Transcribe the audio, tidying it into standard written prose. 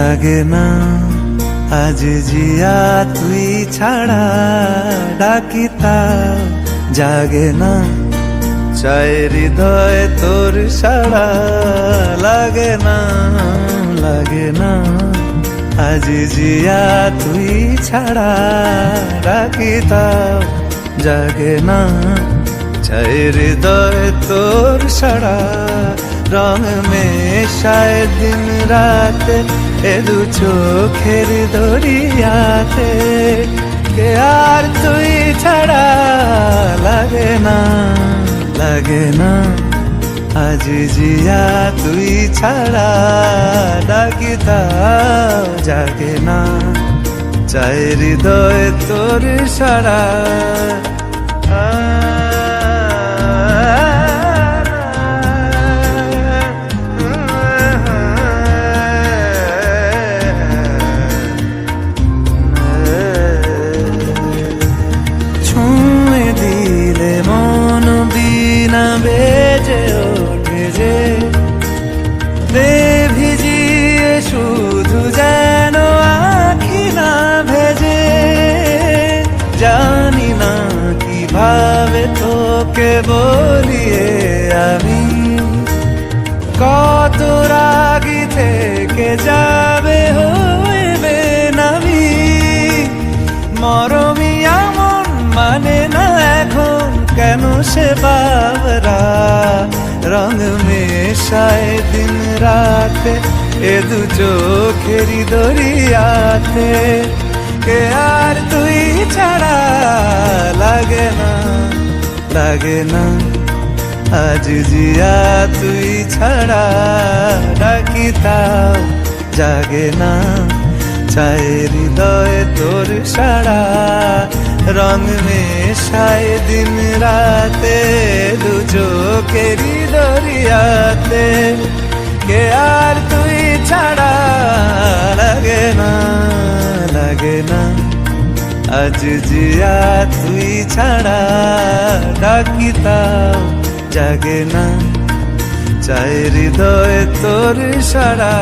জাগে না আজ জিয়া তুই ছাড়া ডাকিতা জাগে না চায় হৃদয় তোর সাড়া লাগে না আজ জিয়া তুই ছাড়া ডাকিতা জাগে না চায় হৃদয় তোর সাড়া রং মেশায় দিন রাত এ দু চোখের দরিয়াতে কে আর তুই ছাড়া লাগে না আজ জিয়া তুই ছাড়া ডাকিতা জাগে না চায় হৃদয় তোর সাড়া বেজে ওঠে যে দে ভিজিয়ে শুধু যেন আখি না ভেজে জানি না কিভাবে তোকে বলিয়ে আমি কত রাগি থেকে যাবে হইবে নামি মরমি এমন মানে না এখন কেন সে বাবরা রং মেশায় দিন রাতে এ দু চোখেরি দরিয়াতে কে আর তুই ছাড়া লাগে না আজ জিয়া তুই ছাড়া ডাকিতা জাগে না চায় হৃদয় তোর সাড়া রং মেশায় দিন রাতে দু চোখেরি দরিয়াতে কে আর তুই ছাড়া লাগে না আজ জিয়া তুই ছাড়া ডাকিতা জাগে না চায় হৃদয় তোর সাড়া